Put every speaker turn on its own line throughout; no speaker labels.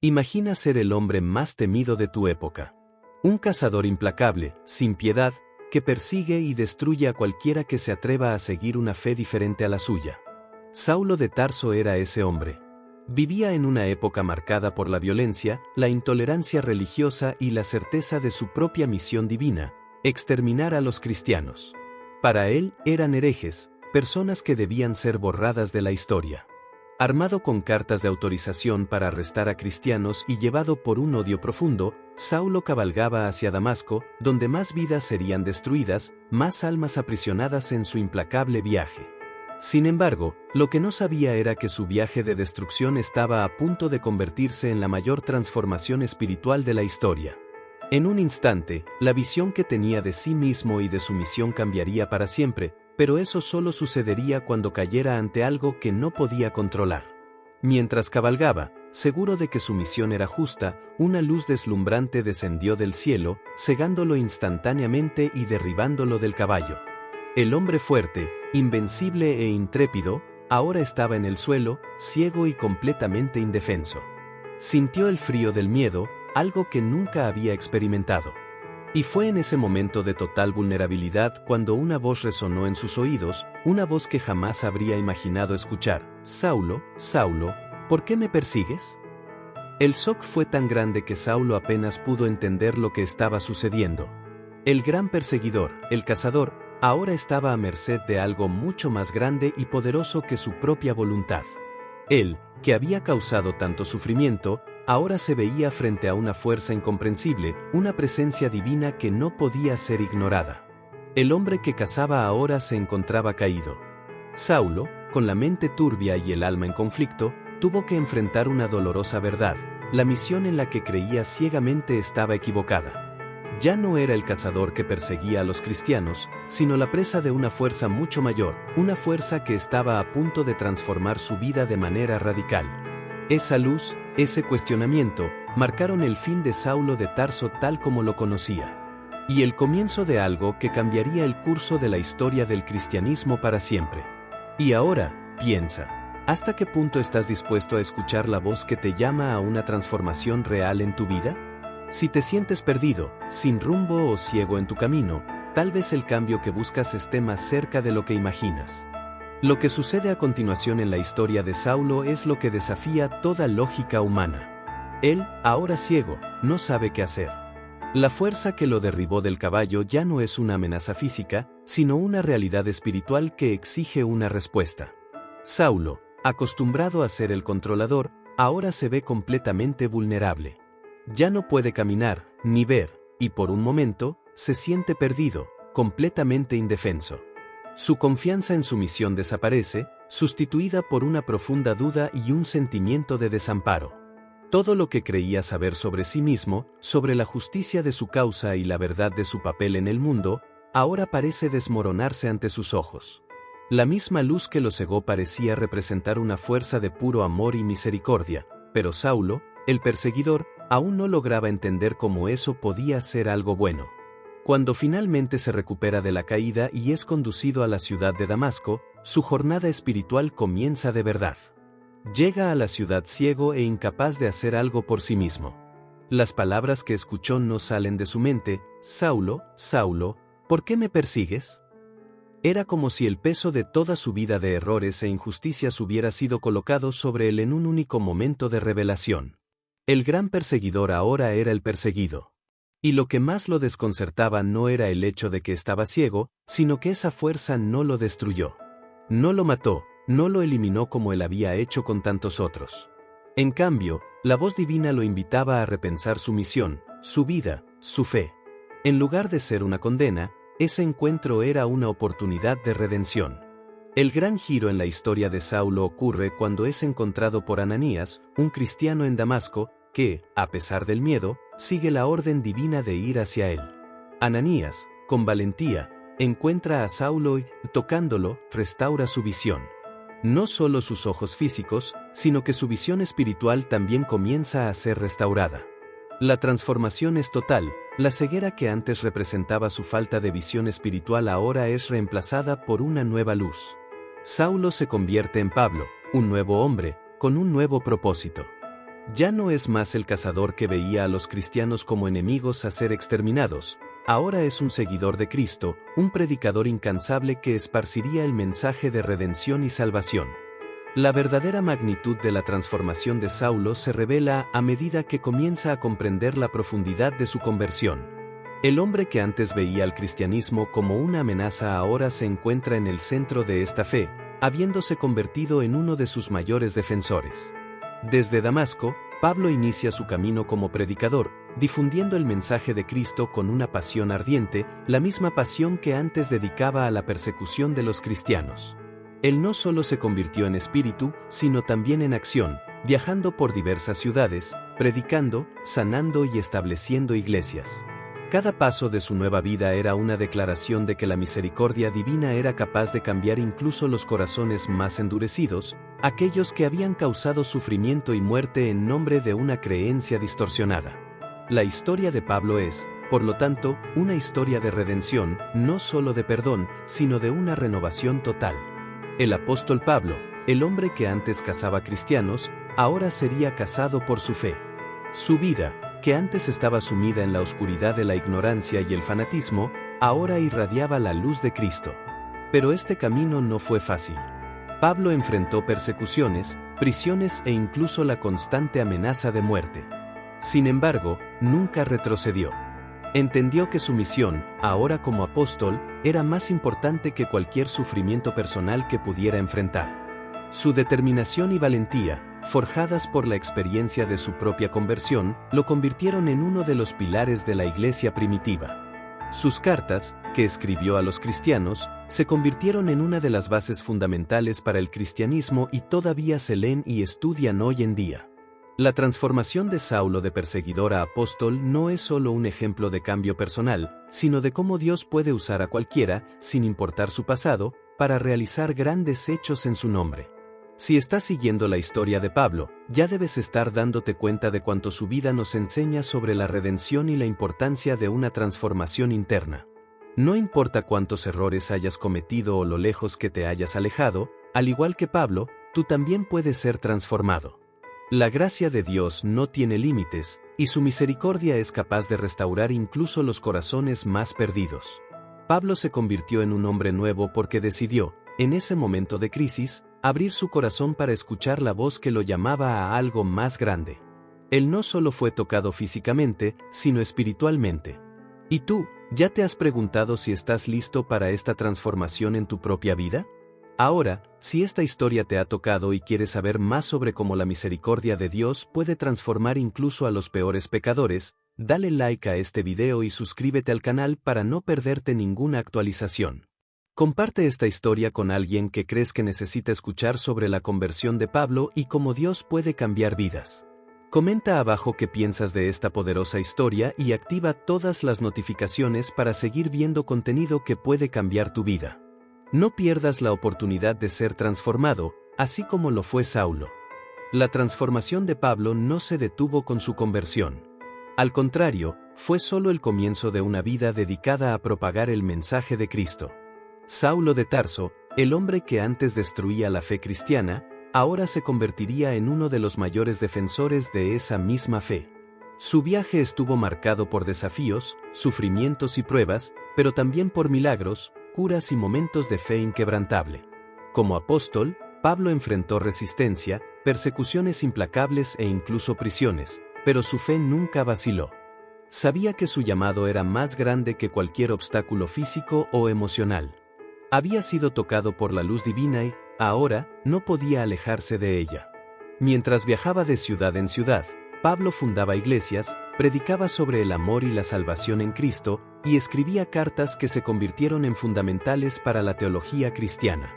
Imagina ser el hombre más temido de tu época. Un cazador implacable, sin piedad, que persigue y destruye a cualquiera que se atreva a seguir una fe diferente a la suya. Saulo de Tarso era ese hombre. Vivía en una época marcada por la violencia, la intolerancia religiosa y la certeza de su propia misión divina, exterminar a los cristianos. Para él eran herejes, personas que debían ser borradas de la historia. Armado con cartas de autorización para arrestar a cristianos y llevado por un odio profundo, Saulo cabalgaba hacia Damasco, donde más vidas serían destruidas, más almas aprisionadas en su implacable viaje. Sin embargo, lo que no sabía era que su viaje de destrucción estaba a punto de convertirse en la mayor transformación espiritual de la historia. En un instante, la visión que tenía de sí mismo y de su misión cambiaría para siempre, pero eso solo sucedería cuando cayera ante algo que no podía controlar. Mientras cabalgaba, seguro de que su misión era justa, una luz deslumbrante descendió del cielo, cegándolo instantáneamente y derribándolo del caballo. El hombre fuerte, invencible e intrépido, ahora estaba en el suelo, ciego y completamente indefenso. Sintió el frío del miedo, algo que nunca había experimentado. Y fue en ese momento de total vulnerabilidad cuando una voz resonó en sus oídos, una voz que jamás habría imaginado escuchar. «Saulo, Saulo, ¿por qué me persigues?». El shock fue tan grande que Saulo apenas pudo entender lo que estaba sucediendo. El gran perseguidor, el cazador, ahora estaba a merced de algo mucho más grande y poderoso que su propia voluntad. Él, que había causado tanto sufrimiento, ahora se veía frente a una fuerza incomprensible, una presencia divina que no podía ser ignorada. El hombre que cazaba ahora se encontraba caído. Saulo, con la mente turbia y el alma en conflicto, tuvo que enfrentar una dolorosa verdad: la misión en la que creía ciegamente estaba equivocada. Ya no era el cazador que perseguía a los cristianos, sino la presa de una fuerza mucho mayor, una fuerza que estaba a punto de transformar su vida de manera radical. Esa luz, ese cuestionamiento, marcaron el fin de Saulo de Tarso tal como lo conocía. Y el comienzo de algo que cambiaría el curso de la historia del cristianismo para siempre. Y ahora, piensa, ¿hasta qué punto estás dispuesto a escuchar la voz que te llama a una transformación real en tu vida? Si te sientes perdido, sin rumbo o ciego en tu camino, tal vez el cambio que buscas esté más cerca de lo que imaginas. Lo que sucede a continuación en la historia de Saulo es lo que desafía toda lógica humana. Él, ahora ciego, no sabe qué hacer. La fuerza que lo derribó del caballo ya no es una amenaza física, sino una realidad espiritual que exige una respuesta. Saulo, acostumbrado a ser el controlador, ahora se ve completamente vulnerable. Ya no puede caminar, ni ver, y por un momento, se siente perdido, completamente indefenso. Su confianza en su misión desaparece, sustituida por una profunda duda y un sentimiento de desamparo. Todo lo que creía saber sobre sí mismo, sobre la justicia de su causa y la verdad de su papel en el mundo, ahora parece desmoronarse ante sus ojos. La misma luz que lo cegó parecía representar una fuerza de puro amor y misericordia, pero Saulo, el perseguidor, aún no lograba entender cómo eso podía ser algo bueno. Cuando finalmente se recupera de la caída y es conducido a la ciudad de Damasco, su jornada espiritual comienza de verdad. Llega a la ciudad ciego e incapaz de hacer algo por sí mismo. Las palabras que escuchó no salen de su mente: «Saulo, Saulo, ¿por qué me persigues?». Era como si el peso de toda su vida de errores e injusticias hubiera sido colocado sobre él en un único momento de revelación. El gran perseguidor ahora era el perseguido. Y lo que más lo desconcertaba no era el hecho de que estaba ciego, sino que esa fuerza no lo destruyó. No lo mató, no lo eliminó como él había hecho con tantos otros. En cambio, la voz divina lo invitaba a repensar su misión, su vida, su fe. En lugar de ser una condena, ese encuentro era una oportunidad de redención. El gran giro en la historia de Saulo ocurre cuando es encontrado por Ananías, un cristiano en Damasco, que, a pesar del miedo, sigue la orden divina de ir hacia él. Ananías, con valentía, encuentra a Saulo y, tocándolo, restaura su visión. No solo sus ojos físicos, sino que su visión espiritual también comienza a ser restaurada. La transformación es total, la ceguera que antes representaba su falta de visión espiritual ahora es reemplazada por una nueva luz. Saulo se convierte en Pablo, un nuevo hombre, con un nuevo propósito. Ya no es más el cazador que veía a los cristianos como enemigos a ser exterminados, ahora es un seguidor de Cristo, un predicador incansable que esparciría el mensaje de redención y salvación. La verdadera magnitud de la transformación de Saulo se revela a medida que comienza a comprender la profundidad de su conversión. El hombre que antes veía al cristianismo como una amenaza ahora se encuentra en el centro de esta fe, habiéndose convertido en uno de sus mayores defensores. Desde Damasco, Pablo inicia su camino como predicador, difundiendo el mensaje de Cristo con una pasión ardiente, la misma pasión que antes dedicaba a la persecución de los cristianos. Él no solo se convirtió en espíritu, sino también en acción, viajando por diversas ciudades, predicando, sanando y estableciendo iglesias. Cada paso de su nueva vida era una declaración de que la misericordia divina era capaz de cambiar incluso los corazones más endurecidos, aquellos que habían causado sufrimiento y muerte en nombre de una creencia distorsionada. La historia de Pablo es, por lo tanto, una historia de redención, no solo de perdón, sino de una renovación total. El apóstol Pablo, el hombre que antes cazaba cristianos, ahora sería cazado por su fe. Su vida, que antes estaba sumida en la oscuridad de la ignorancia y el fanatismo, ahora irradiaba la luz de Cristo. Pero este camino no fue fácil. Pablo enfrentó persecuciones, prisiones e incluso la constante amenaza de muerte. Sin embargo, nunca retrocedió. Entendió que su misión, ahora como apóstol, era más importante que cualquier sufrimiento personal que pudiera enfrentar. Su determinación y valentía, forjadas por la experiencia de su propia conversión, lo convirtieron en uno de los pilares de la iglesia primitiva. Sus cartas, que escribió a los cristianos, se convirtieron en una de las bases fundamentales para el cristianismo y todavía se leen y estudian hoy en día. La transformación de Saulo de perseguidor a apóstol no es solo un ejemplo de cambio personal, sino de cómo Dios puede usar a cualquiera, sin importar su pasado, para realizar grandes hechos en su nombre. Si estás siguiendo la historia de Pablo, ya debes estar dándote cuenta de cuánto su vida nos enseña sobre la redención y la importancia de una transformación interna. No importa cuántos errores hayas cometido o lo lejos que te hayas alejado, al igual que Pablo, tú también puedes ser transformado. La gracia de Dios no tiene límites, y su misericordia es capaz de restaurar incluso los corazones más perdidos. Pablo se convirtió en un hombre nuevo porque decidió, en ese momento de crisis, abrir su corazón para escuchar la voz que lo llamaba a algo más grande. Él no solo fue tocado físicamente, sino espiritualmente. ¿Y tú, ya te has preguntado si estás listo para esta transformación en tu propia vida? Ahora, si esta historia te ha tocado y quieres saber más sobre cómo la misericordia de Dios puede transformar incluso a los peores pecadores, dale like a este video y suscríbete al canal para no perderte ninguna actualización. Comparte esta historia con alguien que crees que necesita escuchar sobre la conversión de Pablo y cómo Dios puede cambiar vidas. Comenta abajo qué piensas de esta poderosa historia y activa todas las notificaciones para seguir viendo contenido que puede cambiar tu vida. No pierdas la oportunidad de ser transformado, así como lo fue Saulo. La transformación de Pablo no se detuvo con su conversión. Al contrario, fue solo el comienzo de una vida dedicada a propagar el mensaje de Cristo. Saulo de Tarso, el hombre que antes destruía la fe cristiana, ahora se convertiría en uno de los mayores defensores de esa misma fe. Su viaje estuvo marcado por desafíos, sufrimientos y pruebas, pero también por milagros, curas y momentos de fe inquebrantable. Como apóstol, Pablo enfrentó resistencia, persecuciones implacables e incluso prisiones, pero su fe nunca vaciló. Sabía que su llamado era más grande que cualquier obstáculo físico o emocional. Había sido tocado por la luz divina y, ahora, no podía alejarse de ella. Mientras viajaba de ciudad en ciudad, Pablo fundaba iglesias, predicaba sobre el amor y la salvación en Cristo, y escribía cartas que se convirtieron en fundamentales para la teología cristiana.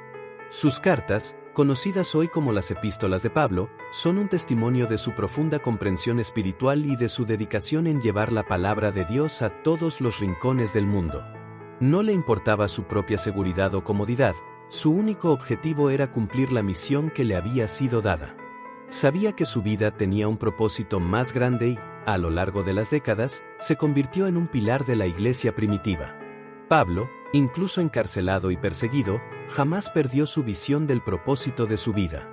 Sus cartas, conocidas hoy como las epístolas de Pablo, son un testimonio de su profunda comprensión espiritual y de su dedicación en llevar la palabra de Dios a todos los rincones del mundo. No le importaba su propia seguridad o comodidad, su único objetivo era cumplir la misión que le había sido dada. Sabía que su vida tenía un propósito más grande y, a lo largo de las décadas, se convirtió en un pilar de la iglesia primitiva. Pablo, incluso encarcelado y perseguido, jamás perdió su visión del propósito de su vida.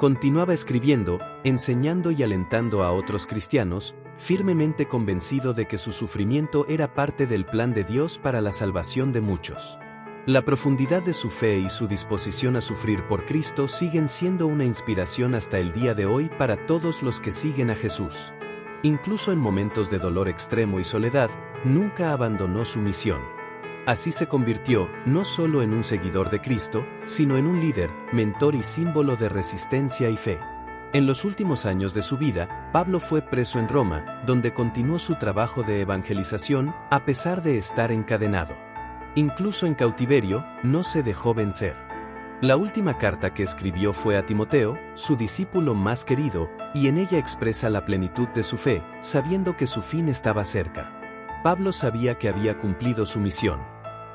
Continuaba escribiendo, enseñando y alentando a otros cristianos, firmemente convencido de que su sufrimiento era parte del plan de Dios para la salvación de muchos. La profundidad de su fe y su disposición a sufrir por Cristo siguen siendo una inspiración hasta el día de hoy para todos los que siguen a Jesús. Incluso en momentos de dolor extremo y soledad, nunca abandonó su misión. Así se convirtió, no solo en un seguidor de Cristo, sino en un líder, mentor y símbolo de resistencia y fe. En los últimos años de su vida, Pablo fue preso en Roma, donde continuó su trabajo de evangelización, a pesar de estar encadenado. Incluso en cautiverio, no se dejó vencer. La última carta que escribió fue a Timoteo, su discípulo más querido, y en ella expresa la plenitud de su fe, sabiendo que su fin estaba cerca. Pablo sabía que había cumplido su misión.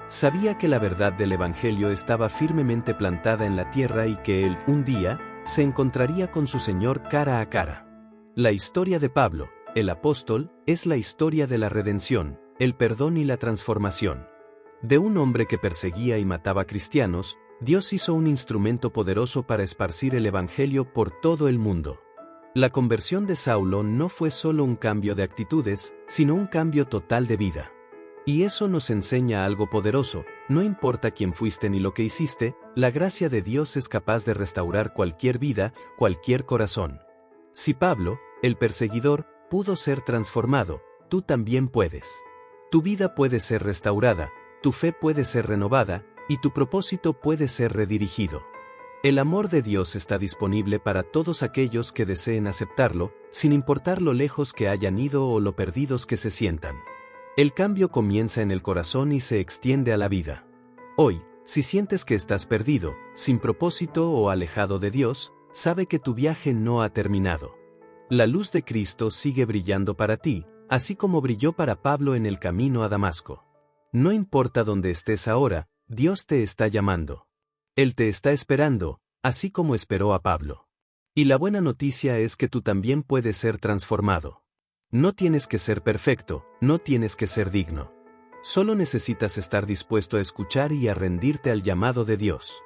Sabía que la verdad del Evangelio estaba firmemente plantada en la tierra y que él, un día, se encontraría con su Señor cara a cara. La historia de Pablo, el apóstol, es la historia de la redención, el perdón y la transformación. De un hombre que perseguía y mataba cristianos, Dios hizo un instrumento poderoso para esparcir el Evangelio por todo el mundo. La conversión de Saulo no fue solo un cambio de actitudes, sino un cambio total de vida. Y eso nos enseña algo poderoso: no importa quién fuiste ni lo que hiciste, la gracia de Dios es capaz de restaurar cualquier vida, cualquier corazón. Si Pablo, el perseguidor, pudo ser transformado, tú también puedes. Tu vida puede ser restaurada, tu fe puede ser renovada, y tu propósito puede ser redirigido. El amor de Dios está disponible para todos aquellos que deseen aceptarlo, sin importar lo lejos que hayan ido o lo perdidos que se sientan. El cambio comienza en el corazón y se extiende a la vida. Hoy, si sientes que estás perdido, sin propósito o alejado de Dios, sabe que tu viaje no ha terminado. La luz de Cristo sigue brillando para ti, así como brilló para Pablo en el camino a Damasco. No importa dónde estés ahora, Dios te está llamando. Él te está esperando, así como esperó a Pablo. Y la buena noticia es que tú también puedes ser transformado. No tienes que ser perfecto, no tienes que ser digno. Solo necesitas estar dispuesto a escuchar y a rendirte al llamado de Dios.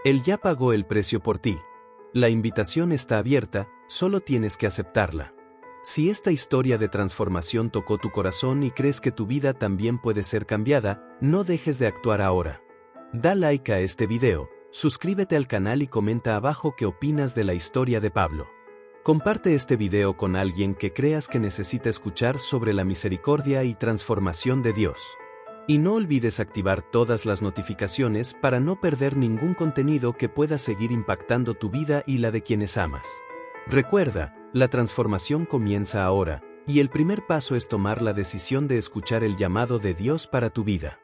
Él ya pagó el precio por ti. La invitación está abierta, solo tienes que aceptarla. Si esta historia de transformación tocó tu corazón y crees que tu vida también puede ser cambiada, no dejes de actuar ahora. Da like a este video, suscríbete al canal y comenta abajo qué opinas de la historia de Pablo. Comparte este video con alguien que creas que necesita escuchar sobre la misericordia y transformación de Dios. Y no olvides activar todas las notificaciones para no perder ningún contenido que pueda seguir impactando tu vida y la de quienes amas. Recuerda, la transformación comienza ahora, y el primer paso es tomar la decisión de escuchar el llamado de Dios para tu vida.